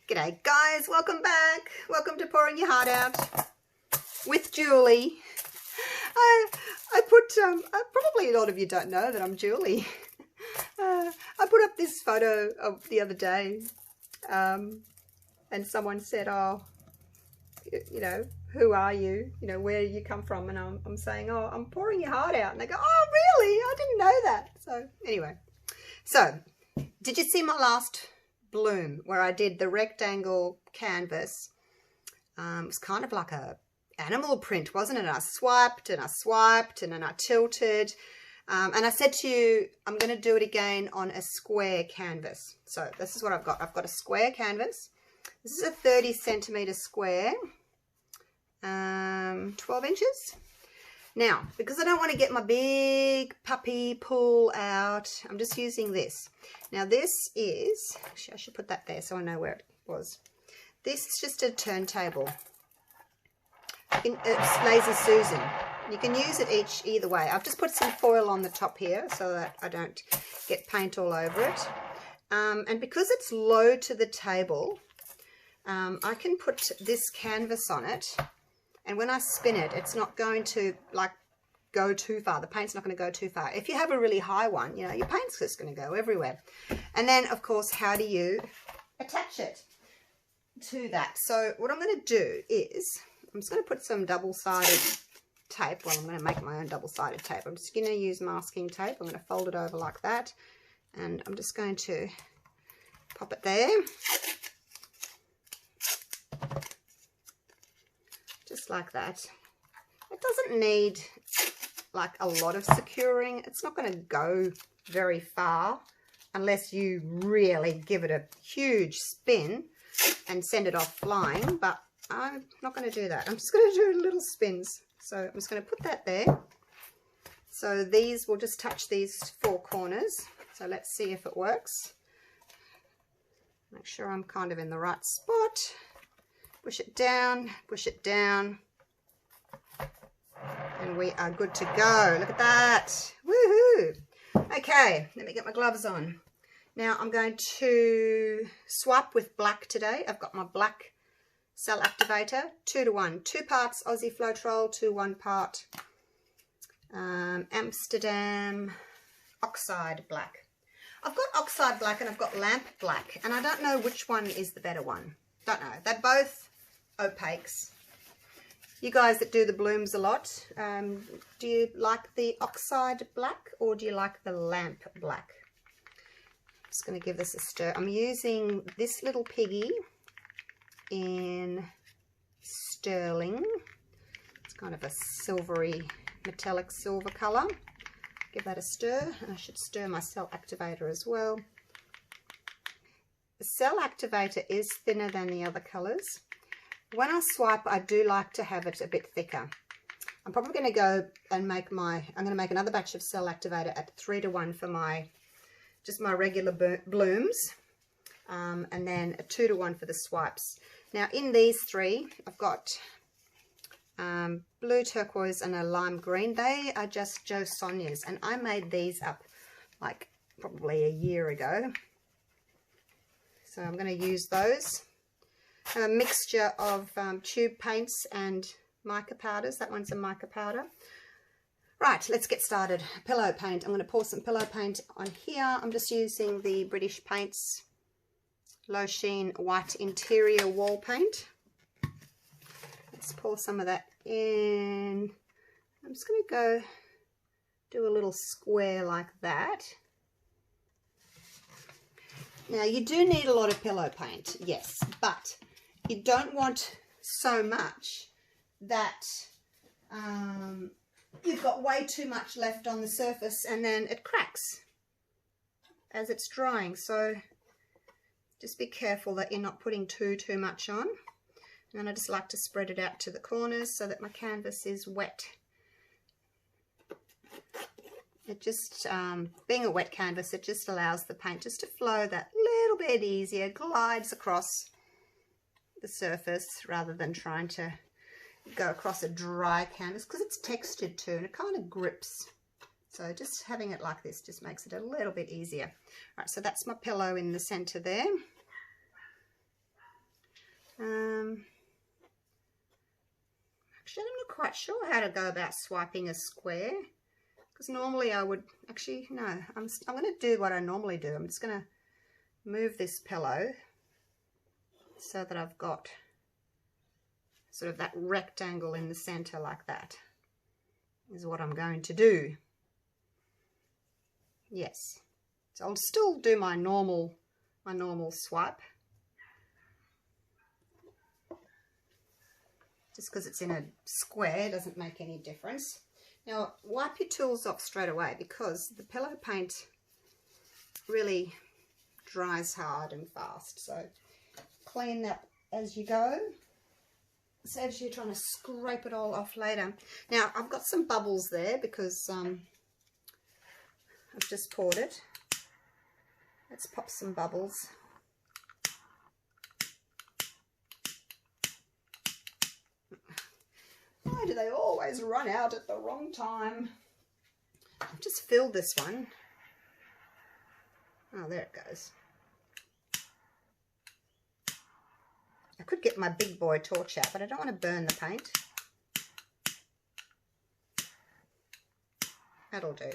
G'day guys, welcome back. Welcome to Pouring Your Heart Out with Julie. I put, probably a lot of you don't know that I'm Julie. I put up this photo of the other day and someone said, oh, you know, who are you? You know, where do you come from? And I'm saying, oh, I'm pouring your heart out. And they go, oh, really? I didn't know that. So anyway, so did you see my last bloom where I did the rectangle canvas? It was kind of like a animal print, wasn't it? I swiped and I swiped and then I tilted. And I said to you, I'm going to do it again on a square canvas. So this is what I've got. I've got a square canvas. This is a 30 centimeter square, 12 inches. Now, because I don't want to get my big puppy pool out, I'm just using this. Now this is, actually I should put that there so I know where it was. This is just a turntable. It's Lazy Susan. You can use it either way. I've just put some foil on the top here so that I don't get paint all over it. And because it's low to the table, I can put this canvas on it, and when I spin it, it's not going to like go too far. The paint's not going to go too far. If you have a really high one, you know, your paint's just going to go everywhere. And then, of course, how do you attach it to that? So what I'm going to do is I'm just going to put some double-sided tape. Well, I'm going to make my own double-sided tape. I'm just going to use masking tape. I'm going to fold it over like that, and I'm just going to pop it there. Just like that. It doesn't need like a lot of securing. It's not going to go very far unless you really give it a huge spin and send it off flying, but I'm not going to do that. I'm just going to do little spins. So I'm just going to put that there. So these will just touch these four corners. So let's see if it works. Make sure I'm kind of in the right spot. Push it down, and we are good to go. Look at that. Woohoo! Okay, let me get my gloves on. Now I'm going to swap with black today. I've got my black cell activator, 2:1, 2 parts Aussie Floetrol to 1 part Amsterdam oxide black. I've got oxide black and I've got lamp black, and I don't know which one is the better one. Don't know. They're both opaques. You guys that do the blooms a lot, do you like the oxide black or do you like the lamp black? I'm just going to give this a stir. I'm using this little piggy in sterling. It's kind of a silvery, metallic silver colour. Give that a stir, and I should stir my cell activator as well. The cell activator is thinner than the other colours. When I swipe, I do like to have it a bit thicker. I'm probably going to go and make I'm going to make another batch of cell activator at 3:1 for just my regular blooms, and then a 2:1 for the swipes. Now in these three, I've got blue turquoise and a lime green. They are just Jo Sonjas, and I made these up like probably a year ago. So I'm going to use those. A mixture of tube paints and mica powders. That one's a mica powder. Right, let's get started. Pillow paint. I'm going to pour some pillow paint on here. I'm just using the British Paints Low Sheen White Interior Wall Paint. Let's pour some of that in. I'm just going to go do a little square like that. Now, you do need a lot of pillow paint, yes, but you don't want so much that you've got way too much left on the surface and then it cracks as it's drying. So just be careful that you're not putting too much on. And I just like to spread it out to the corners so that my canvas is wet. It just, being a wet canvas, it just allows the paint just to flow that little bit easier, glides across the surface rather than trying to go across a dry canvas, because it's textured too and it kind of grips. So just having it like this just makes it a little bit easier. All right, so that's my pillow in the center there. Actually, I'm not quite sure how to go about swiping a square, because normally I would actually, no, I'm going to do what I normally do. I'm just going to move this pillow so that I've got sort of that rectangle in the center like that is what I'm going to do. Yes, so I'll still do my normal swipe, just because it's in a square doesn't make any difference. Now wipe your tools off straight away, because the pillow paint really dries hard and fast, so clean that as you go, saves you trying to scrape it all off later. Now I've got some bubbles there because I've just poured it. Let's pop some bubbles. Why do they always run out at the wrong time? I've just filled this one. Oh, there it goes. I could get my big boy torch out, but I don't want to burn the paint. That'll do.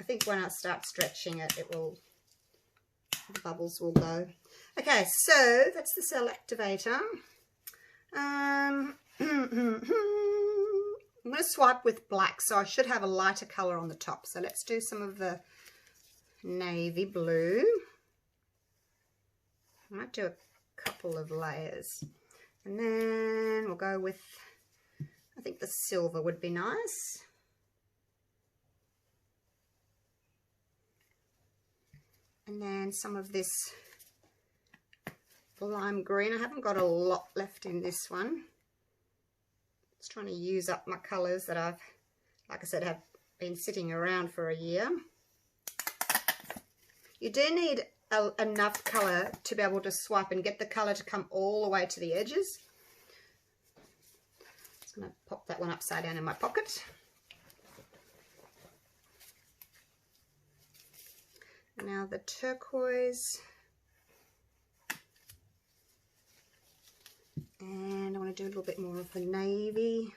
I think when I start stretching it, the bubbles will go. Okay, so that's the cell activator. I'm going to swipe with black, so I should have a lighter colour on the top. So let's do some of the navy blue. I might do a couple of layers, and then we'll go with, I think the silver would be nice. And then some of this lime green. I haven't got a lot left in this one. Just trying to use up my colours that I've, like I said, have been sitting around for a year. You do need enough colour to be able to swipe and get the colour to come all the way to the edges. Just going to pop that one upside down in my pocket. Now the turquoise. And I want to do a little bit more of the navy.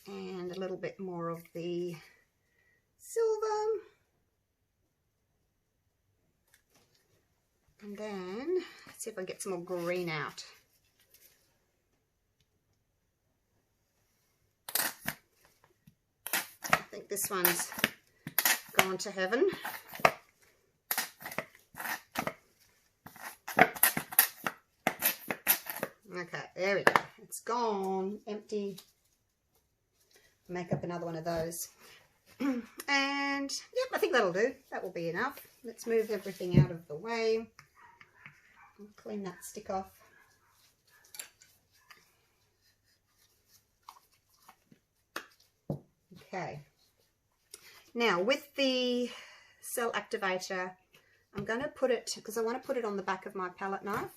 And a little bit more of the silver. And then let's see if I can get some more green out. I think this one's gone to heaven. Okay, there we go. It's gone. Empty. Make up another one of those. And yep, I think that'll do. That will be enough. Let's move everything out of the way. I'll clean that stick off. Okay. Now with the cell activator, I'm going to put it, because I want to put it on the back of my palette knife.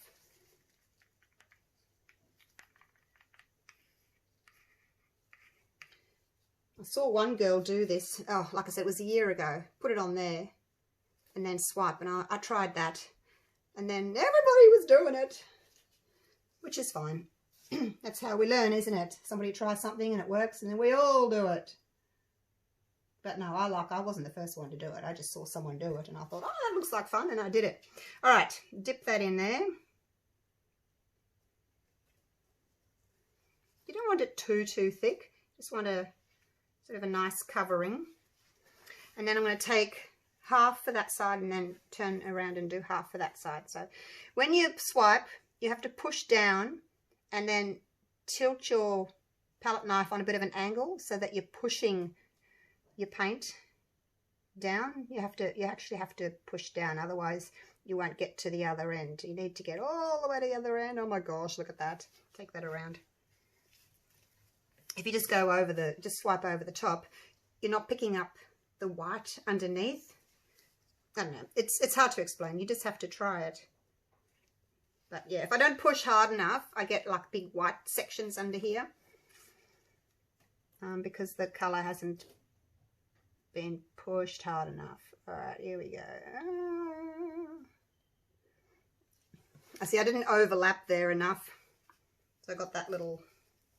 I saw one girl do this, oh, like I said, it was a year ago. Put it on there and then swipe, and I tried that, and then everybody was doing it, which is fine. That's how we learn, isn't it? Somebody tries something and it works, and then we all do it. But no, I wasn't the first one to do it. I just saw someone do it and I thought, oh, that looks like fun, and I did it. All right, dip that in there. You don't want it too thick. Just want a sort of a nice covering. And then I'm going to take half for that side and then turn around and do half for that side. So when you swipe, you have to push down and then tilt your palette knife on a bit of an angle so that you're pushing your paint down. You actually have to push down, otherwise you won't get to the other end. You need to get all the way to the other end. Oh my gosh, look at that. Take that around. If you just go over just swipe over the top, you're not picking up the white underneath. I don't know, it's hard to explain. You just have to try it. But yeah, if I don't push hard enough, I get like big white sections under here, because the colour hasn't been pushed hard enough. All right, here we go. I see I didn't overlap there enough. So I got that little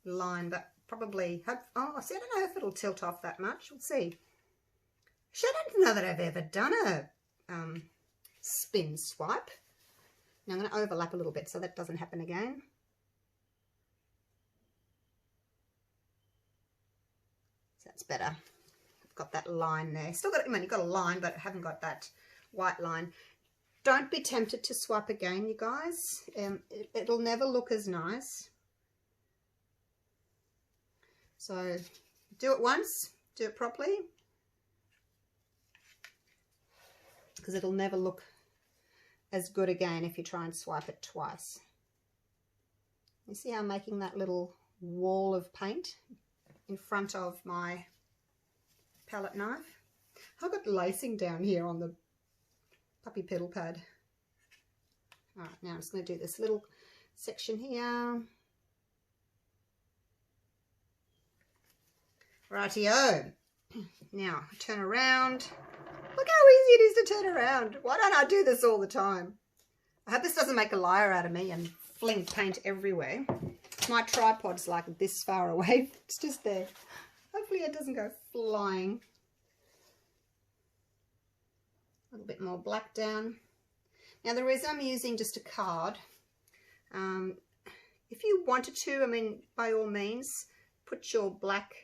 line, but probably, oh, see, I don't know if it'll tilt off that much. We'll see. Actually, I don't know that I've ever done a spin swipe. Now I'm going to overlap a little bit so that doesn't happen again. So that's better. I've got that line there. Still got, I mean, you've got a line, but I haven't got that white line. Don't be tempted to swipe again, you guys. It'll never look as nice. So do it once, do it properly, because it'll never look as good again if you try and swipe it twice. You see how I'm making that little wall of paint in front of my palette knife? I've got lacing down here on the puppy pedal pad. All right, now I'm just going to do this little section here. Rightio. Now turn around. Look how easy it is to turn around. Why don't I do this all the time? I hope this doesn't make a liar out of me and fling paint everywhere. My tripod's like this far away. It's just there. Hopefully it doesn't go flying. A little bit more black down. Now the reason I'm using just a card, if you wanted to, I mean, by all means, put your black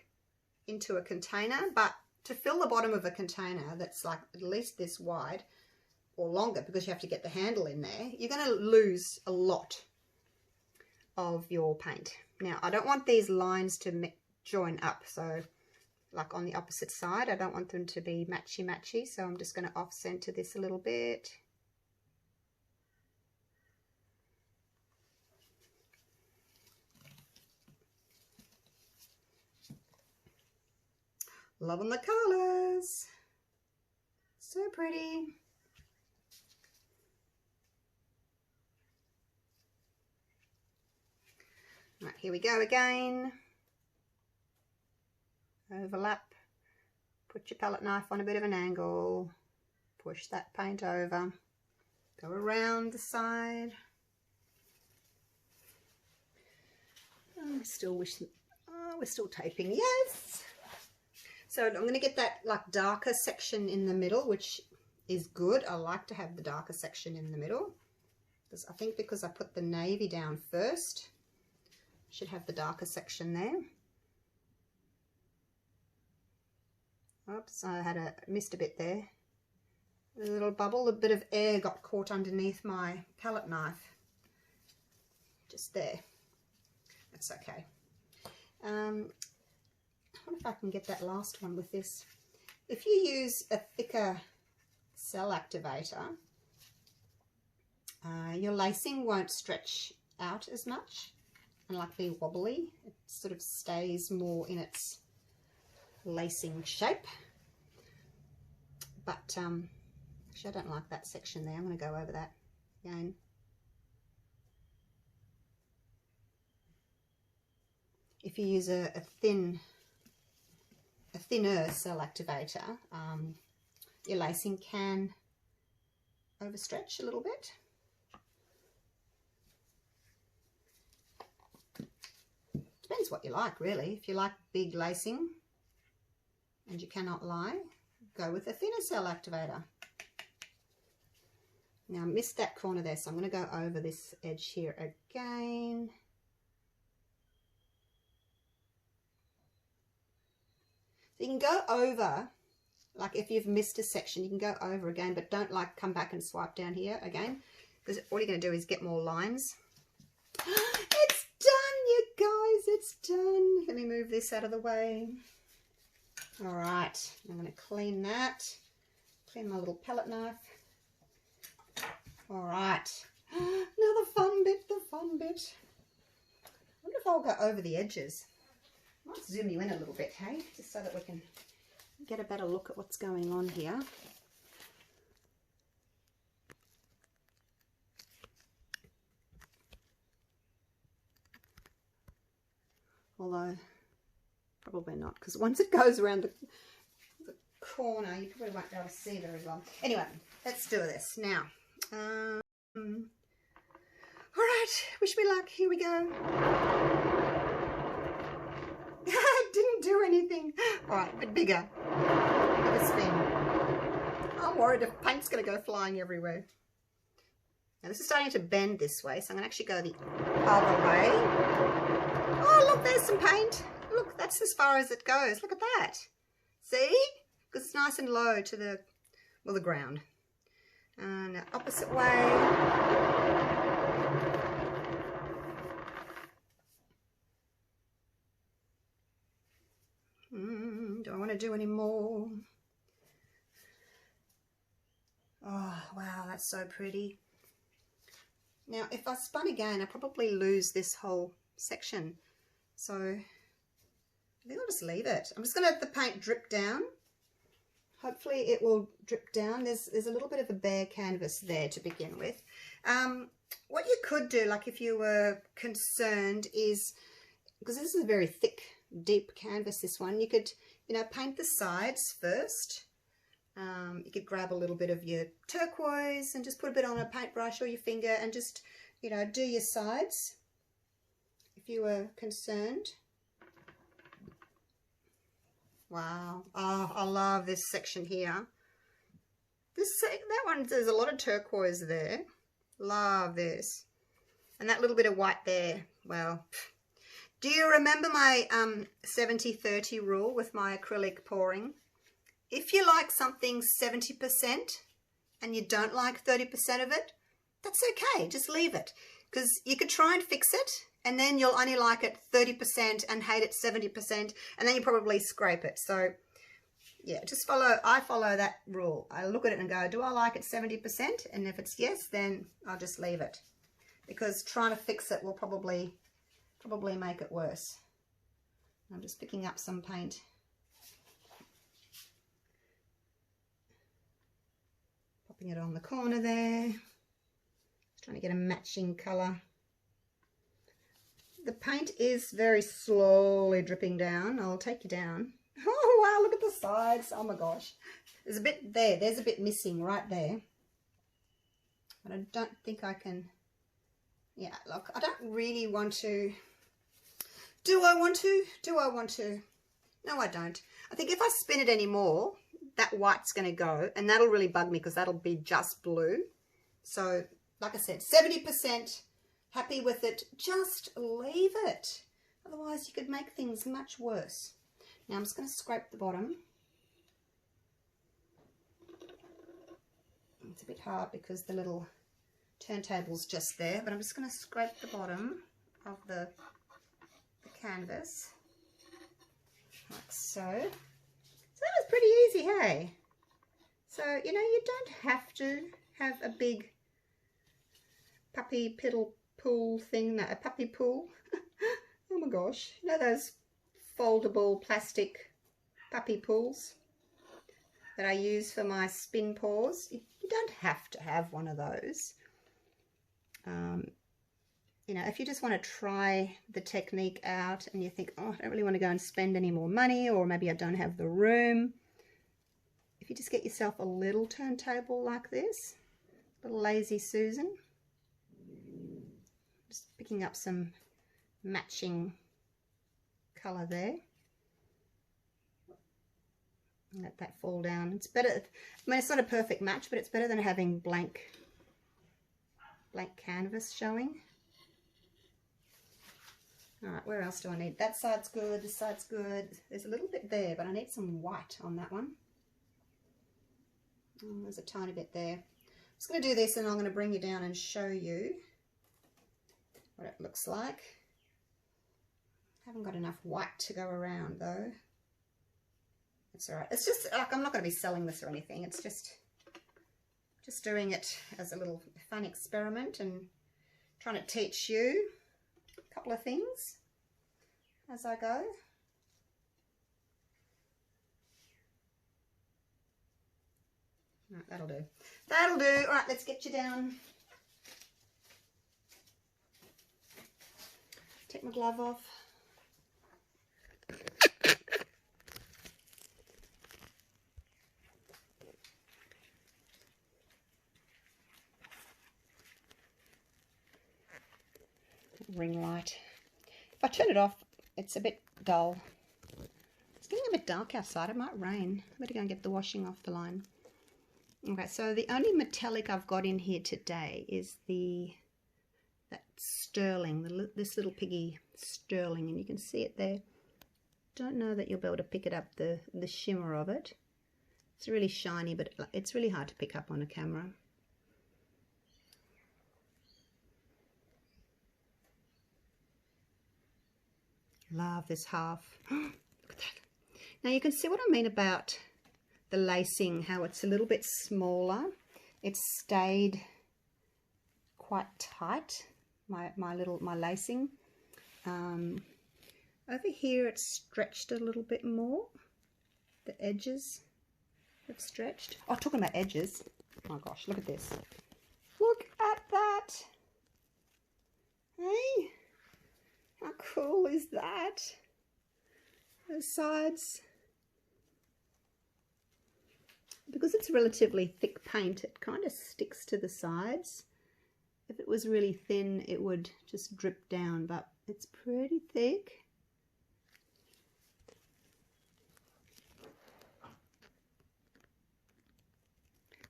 into a container, but to fill the bottom of a container that's like at least this wide or longer, because you have to get the handle in there, you're going to lose a lot of your paint. Now I don't want these lines to join up, so like on the opposite side I don't want them to be matchy, so I'm just going to off center this a little bit. Loving the colors, so pretty. Right, here we go again. Overlap, put your palette knife on a bit of an angle, push that paint over, go around the side. Oh, I still wish, oh, we're still taping, yes. So I'm going to get that like darker section in the middle, which is good. I like to have the darker section in the middle, because I think because I put the navy down first, I should have the darker section there. Oops, I missed a bit there. A little bubble, a bit of air got caught underneath my palette knife. Just there. That's okay. I wonder if I can get that last one with this. If you use a thicker cell activator, your lacing won't stretch out as much and like be wobbly. It sort of stays more in its lacing shape. But actually I don't like that section there. I'm going to go over that again. If you use a thinner cell activator, your lacing can overstretch a little bit. Depends what you like, really. If you like big lacing and you cannot lie, go with a thinner cell activator. Now I missed that corner there, so I'm going to go over this edge here again. So you can go over, like if you've missed a section, you can go over again, but don't like come back and swipe down here again, because all you're going to do is get more lines. It's done, you guys, it's done. Let me move this out of the way. All right, I'm going to clean that, clean my little palette knife. All right, now the fun bit, the fun bit. I wonder if I'll go over the edges. I might zoom you in a little bit, hey, just so that we can get a better look at what's going on here. Although, probably not, because once it goes around the corner. You probably won't be able to see very well. Anyway, let's do this now. All right, wish me luck. Here we go. I didn't do anything. All right, a bit bigger. Bigger spin. I'm worried if paint's going to go flying everywhere. Now this is starting to bend this way, so I'm going to actually go the other way. Oh, look, there's some paint. Look, that's as far as it goes. Look at that. See? Because it's nice and low to the, well, the ground. And the opposite way. Do I want to do any more? Oh, wow, that's so pretty. Now, if I spun again, I probably lose this whole section. So, I think I'll just leave it. I'm just going to let the paint drip down. Hopefully it will drip down. There's a little bit of a bare canvas there to begin with. What you could do, like if you were concerned, is, because this is a very thick, deep canvas, this one, you could, you know, paint the sides first. You could grab a little bit of your turquoise and just put a bit on a paintbrush or your finger and just, you know, do your sides if you were concerned. Wow. Oh, I love this section here. That one, there's a lot of turquoise there. Love this. And that little bit of white there. Well, do you remember my 70-30 rule with my acrylic pouring? If you like something 70% and you don't like 30% of it, that's okay. Just leave it. Because you could try and fix it and then you'll only like it 30% and hate it 70%, and then you probably scrape it. So yeah, just I follow that rule. I look at it and go, do I like it 70%? And if it's yes, then I'll just leave it. Because trying to fix it will probably make it worse. I'm just picking up some paint. Popping it on the corner there. Just trying to get a matching colour. The paint is very slowly dripping down. I'll take you down. Oh wow, look at the sides. Oh my gosh. There's a bit there. There's a bit missing right there. But I don't think I can. Yeah, look, I don't really want to. Do I want to? Do I want to? No, I don't. I think if I spin it anymore, that white's going to go, and that'll really bug me because that'll be just blue. So, like I said, 70%, happy with it, just leave it. Otherwise, you could make things much worse. Now, I'm just going to scrape the bottom. It's a bit hard because the little turntable's just there, but I'm just going to scrape the bottom of the canvas, like so. So that was pretty easy, hey? So, you know, you don't have to have a big puppy piddle pool thing, no, a puppy pool. Oh my gosh, you know those foldable plastic puppy pools that I use for my spin pours? You don't have to have one of those. You know, if you just want to try the technique out and you think, oh, I don't really want to go and spend any more money, or maybe I don't have the room, if you just get yourself a little turntable like this, little Lazy Susan, just picking up some matching colour there. Let that fall down. It's better, I mean, it's not a perfect match, but it's better than having blank canvas showing. Alright, where else do I need? That side's good, this side's good. There's a little bit there, but I need some white on that one. Oh, there's a tiny bit there. I'm just going to do this and I'm going to bring you down and show you what it looks like. Haven't got enough white to go around though. It's alright. It's just, like, I'm not going to be selling this or anything. It's just doing it as a little fun experiment and trying to teach you a couple of things as I go. Right, that'll do. That'll do. All right, let's get you down. Take my glove off. ring light. If I turn it off, it's a bit dull. It's getting a bit dark outside. It might rain. I better go and get the washing off the line. Okay, so the only metallic I've got in here today is that sterling, this little piggy sterling, and you can see it there. Don't know that you'll be able to pick it up, the shimmer of it. It's really shiny, but it's really hard to pick up on a camera. Love this half. Look at that. Now you can see what I mean about the lacing, how it's a little bit smaller. It's stayed quite tight, my lacing. Over here it's stretched a little bit more. The edges have stretched. Oh, talking about edges. Oh gosh, look at this. Look at that. Hey? How cool is that? Those sides. Because it's relatively thick paint, it kind of sticks to the sides. If it was really thin, it would just drip down, but it's pretty thick.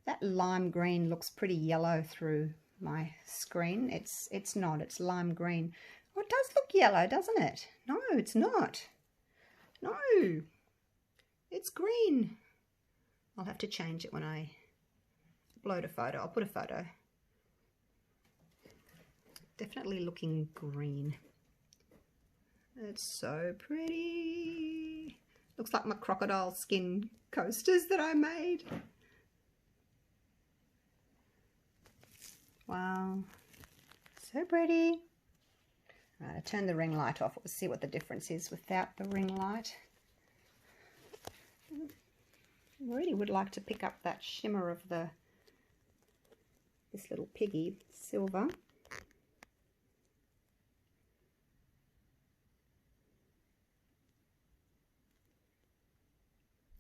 That lime green looks pretty yellow through my screen. It's not, it's lime green. Oh, it does look yellow, doesn't it? No, it's not. No, it's green. I'll have to change it when I upload a photo. I'll put a photo. Definitely looking green. It's so pretty. Looks like my crocodile skin coasters that I made. Wow, so pretty. Right, I turn the ring light off. We'll see what the difference is without the ring light. I really would like to pick up that shimmer of this little piggy silver.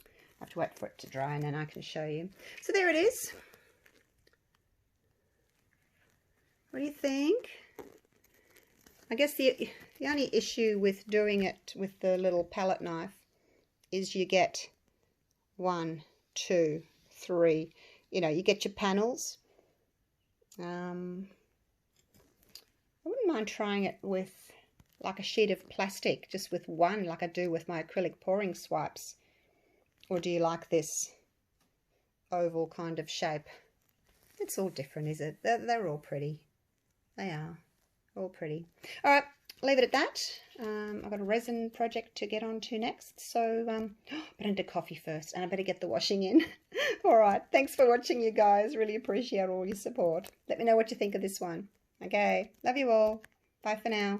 I have to wait for it to dry and then I can show you. So there it is. What do you think? I guess the only issue with doing it with the little palette knife is you get 1, 2, 3, you know, you get your panels. I wouldn't mind trying it with like a sheet of plastic, just with one, like I do with my acrylic pouring swipes. Or do you like this oval kind of shape? It's all different, is it? They're all pretty. They are all pretty. All right, leave it at that. I've got a resin project to get on to next. So, but I need a coffee first and I better get the washing in. All right, thanks for watching, you guys. Really appreciate all your support. Let me know what you think of this one. Okay, love you all. Bye for now.